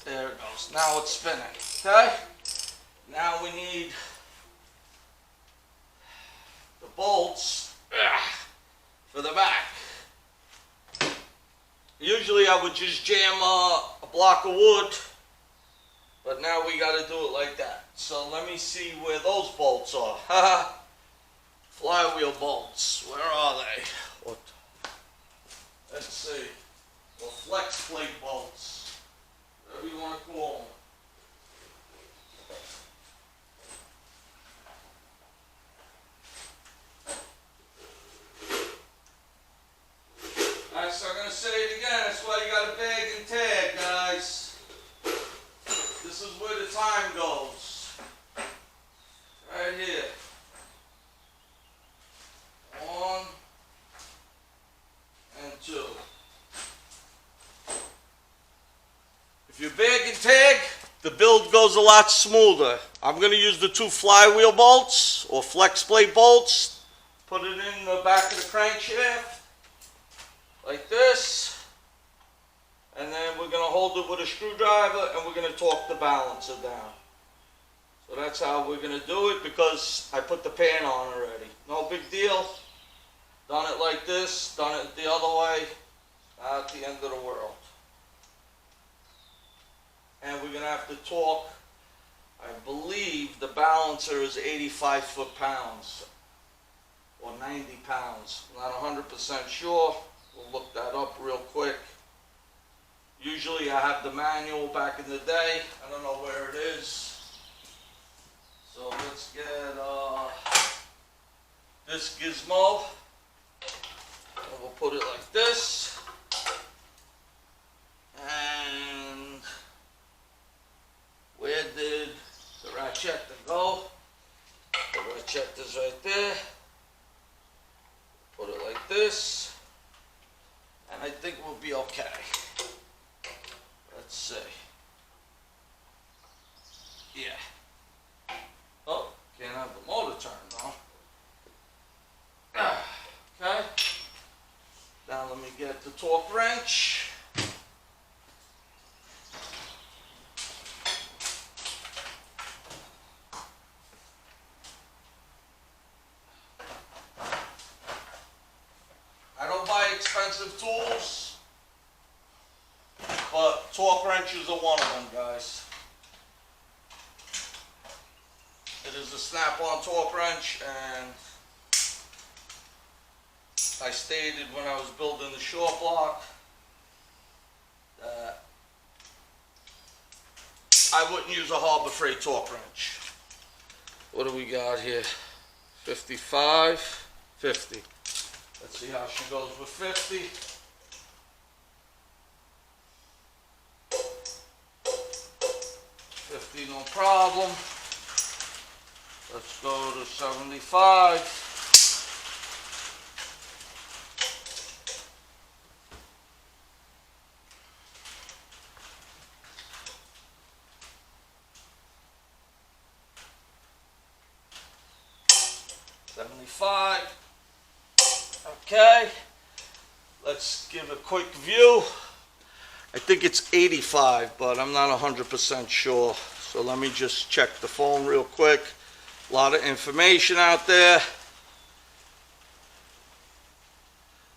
There it goes. Now it's spinning. Okay? Now we need the bolts for the back. Usually I would just jam a block of wood, but now we got to do it like that. So let me see where those bolts are. Flywheel bolts, where are they? What? Let's see. Or flex plate bolts, whatever you want to call them. So I'm going to say it again, that's why you got to bag and tag, guys. This is where the time goes. Right here. 1 and 2. If you bag and tag, the build goes a lot smoother. I'm going to use the 2 flywheel bolts or flex plate bolts. Put it in the back of the crankshaft. Like this, and then we're going to hold it with a screwdriver and we're going to torque the balancer down. So that's how we're going to do it, because I put the pan on already. No big deal. Done it like this, done it the other way, not the end of the world. And we're going to have to torque, I believe the balancer is 85 foot-pounds or 90 pounds. I'm not 100% sure. We'll look that up real quick. Usually I have the manual back in the day. I don't know where it is. So let's get this gizmo. And we'll put it like this. And where did the ratchet go? The ratchet is right there. Put it like this. And I think we'll be okay. Let's see. Yeah. Oh, can't have the motor turned on. Okay. Now let me get the torque wrench. I don't buy expensive tools, but torque wrenches are one of them, guys. It is a snap-on torque wrench, and I stated when I was building the short block that I wouldn't use a Harbor Freight torque wrench. What do we got here? 55, 50. Let's see how she goes with 50. 50, no problem. Let's go to 75. Okay, let's give a quick view. I think it's 85, but I'm not 100% sure. So let me just check the phone real quick. A lot of information out there.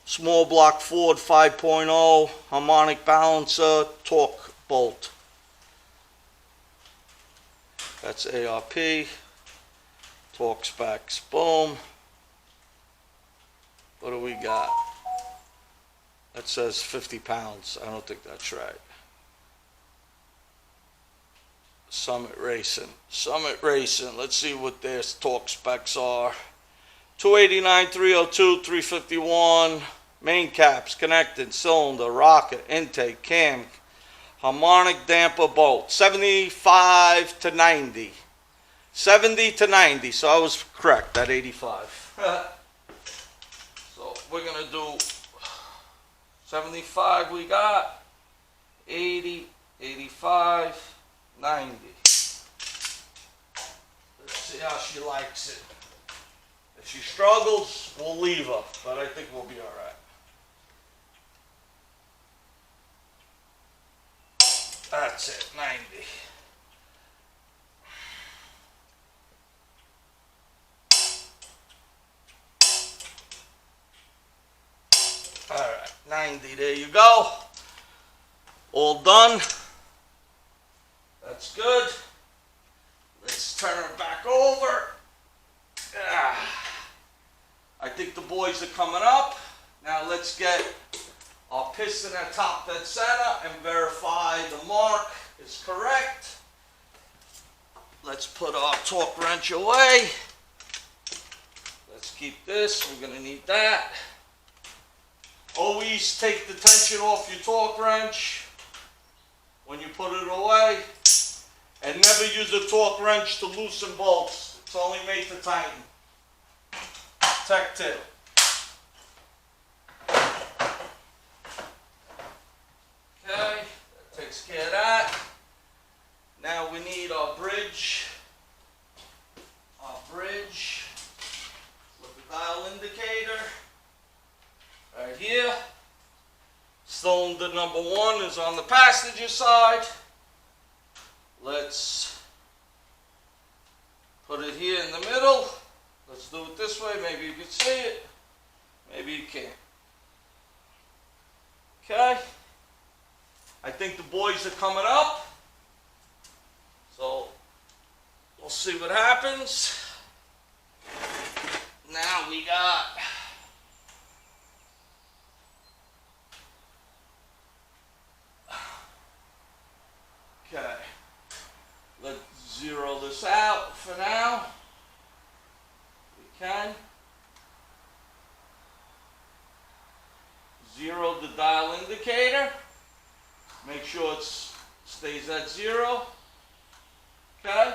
Small block Ford 5.0, harmonic balancer, torque bolt. That's ARP. Torque specs, boom. What do we got? That says 50 pounds. I don't think that's right. Summit Racing. Summit Racing. Let's see what their torque specs are. 289, 302, 351. Main caps, connected, cylinder, rocket, intake, cam, harmonic damper bolt. 75 to 90. 70 to 90. So I was correct at 85. So we're going to do 75 we got, 80, 85, 90. Let's see how she likes it. If she struggles, we'll leave her, but I think we'll be all right. That's it, 90. All right, 90, there you go. All done. That's good. Let's turn it back over. I think the boys are coming up. Now let's get our piston at top dead center and verify the mark is correct. Let's put our torque wrench away. Let's keep this, we're gonna need that. Always take the tension off your torque wrench when you put it away. And never use a torque wrench to loosen bolts. It's only made to tighten. Tech tip. Okay, that takes care of that. Now we need our bridge. Our bridge with the dial indicator. Right here. Cylinder number 1 is on the passenger side. Let's put it here in the middle. Let's do it this way. Maybe you can see it. Maybe you can't. Okay. I think the boys are coming up. So we'll see what happens. Now we got okay. Let's zero this out for now. We can. Zero the dial indicator. Make sure it stays at 0. Okay.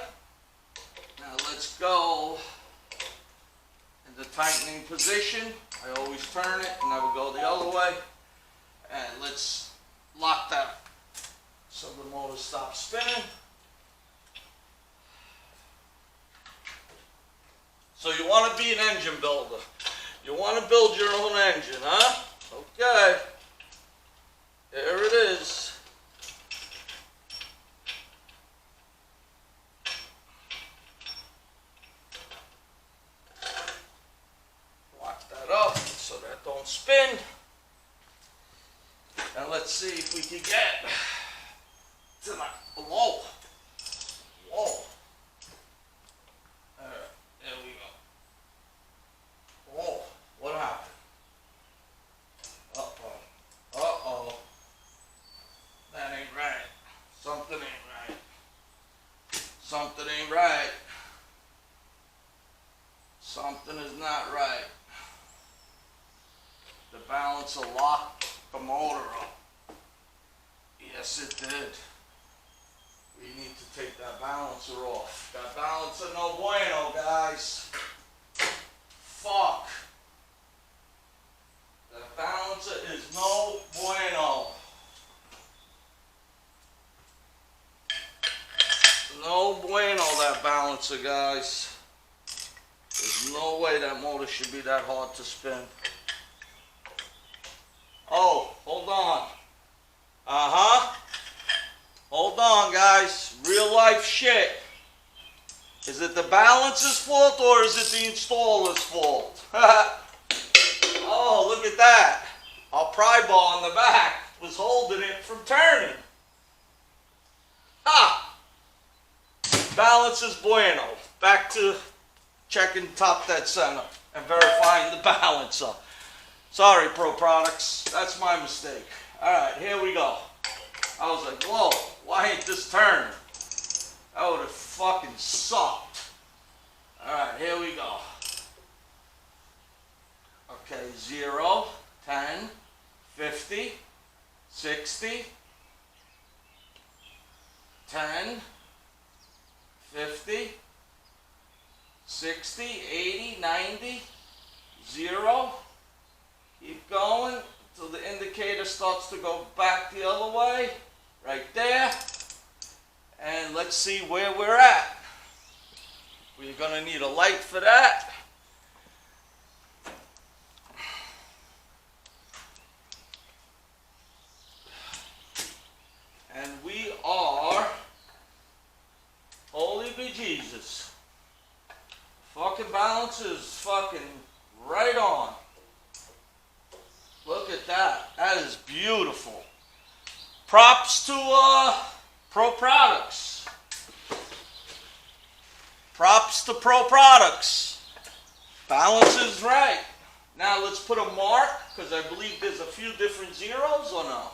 Now let's go in the tightening position. I always turn it and never go the other way. And let's lock that so the motor stops spinning. So you want to be an engine builder. You want to build your own engine, huh? Okay. There it is. Lock that up so that don't spin. And let's see if we can get to the whoa. Whoa. There we go. Whoa, what happened? Uh-oh. Uh-oh. That ain't right. Something ain't right. Something ain't right. Something is not right. The balancer locked the motor up. Yes, it did. We need to take that balancer off. That balancer no bueno, guys. Fuck. That balancer is no bueno. No bueno, that balancer, guys. There's no way that motor should be that hard to spin. Oh, hold on. Uh-huh. Hold on, guys. Real life shit. Is it the balancer's fault or is it the installer's fault? Oh, look at that. Our pry bar on the back was holding it from turning. Ah! Balancer's bueno. Back to checking top dead center and verifying the balancer. Sorry, Pro Products. That's my mistake. Alright, here we go. I was like, whoa, why ain't this turning? That would have fucking sucked. Alright, here we go. Okay, 0, 10, 50, 60, 10, 50, 60, 80, 90, 0. Keep going until the indicator starts to go back the other way. Right there. And let's see where we're at. We're going to need a light for that. And we are, holy be Jesus. Fucking balance is fucking right on. Look at that. That is beautiful. Props to Pro Products. Props to Pro Products. Balance is right. Now let's put a mark, because I believe there's a few different zeros or no.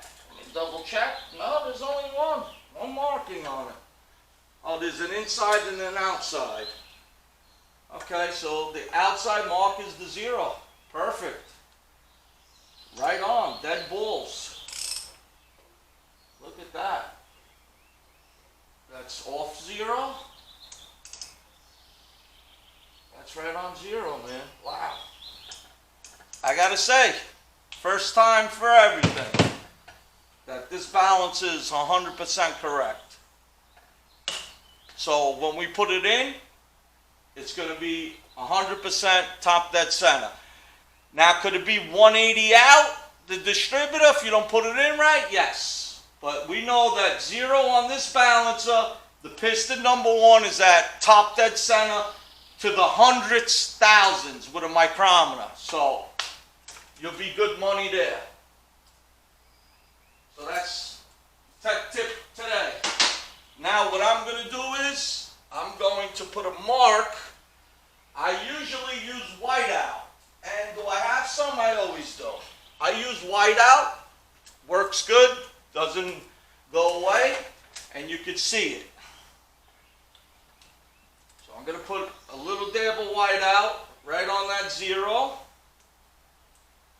Let me double check. No, there's only one. One marking on it. Oh, there's an inside and an outside. Okay, so the outside mark is the 0. Perfect. Right on. Dead balls. Look at that. That's off 0. That's right on 0, man. Wow. I gotta say, first time for everything, that this balance is 100% correct. So when we put it in, it's going to be 100% top dead center. Now, could it be 180 out, the distributor, if you don't put it in right? Yes. But we know that 0 on this balancer, the piston number 1 is at top dead center to the hundredths, thousands with a micrometer. So you'll be good money there. So that's tech tip today. Now what I'm going to do is, I'm going to put a mark. I usually use whiteout. And do I have some? I always do. I use whiteout. Works good. Doesn't go away. And you can see it. So I'm going to put a little dab of whiteout right on that 0.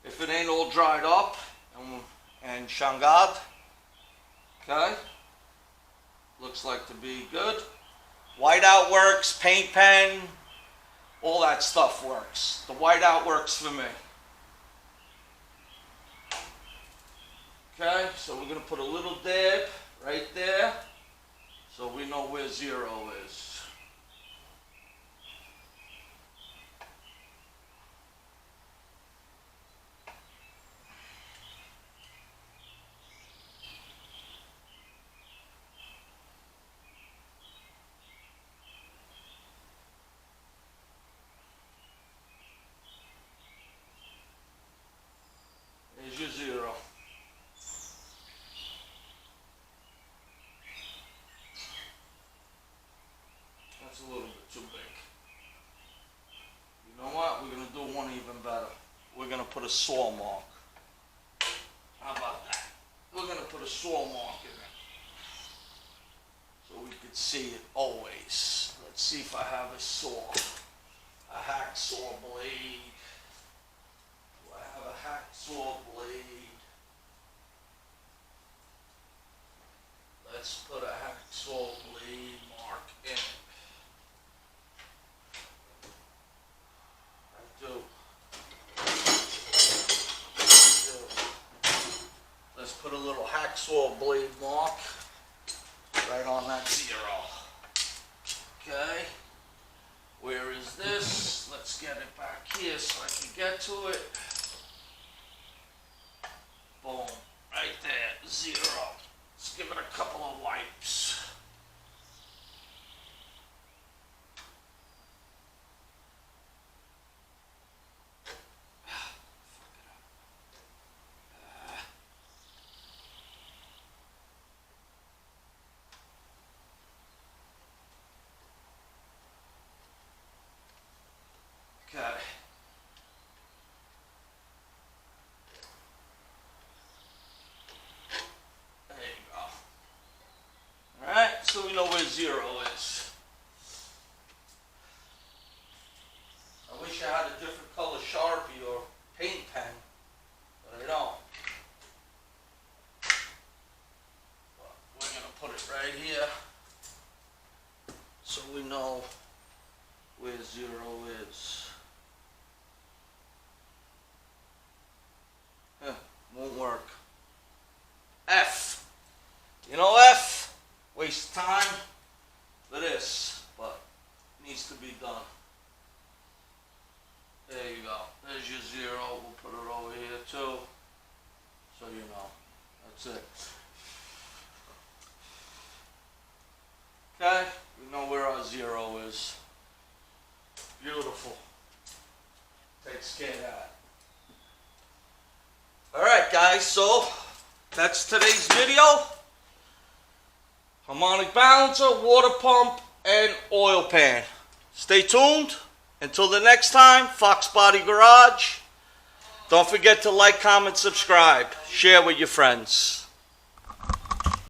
If it ain't all dried up and shangad. Okay. Looks like to be good. Whiteout works, paint pen, all that stuff works. The whiteout works for me. Okay, so we're going to put a little dab right there so we know where 0 is. There's your 0. That's a little bit too big. You know what? We're going to do one even better. We're going to put a saw mark. How about that? We're going to put a saw mark in it. So we can see it always. Let's see if I have a saw. A hacksaw blade. Do I have a hacksaw blade? Let's put a hacksaw blade mark in it. I do. Let's put a little hacksaw blade mark right on that 0. Okay. Where is this? Let's get it back here so I can get to it. Boom. Right there. 0. Let's give it a couple of wipes. Okay. There you go. Alright, so we know where 0 is. I wish I had a different color Sharpie or paint pen, but I don't. But we're going to put it right here so we know where 0 is. Won't work. F. You know F? Waste time for this, but it needs to be done. There you go. There's your 0. We'll put it over here too, so you know. That's it. Okay, we know where our 0 is. Beautiful. Takes care of that. Alright guys, so that's today's video. Harmonic balancer, water pump, and oil pan. Stay tuned. Until the next time, Foxbody Garage. Don't forget to like, comment, subscribe. Share with your friends.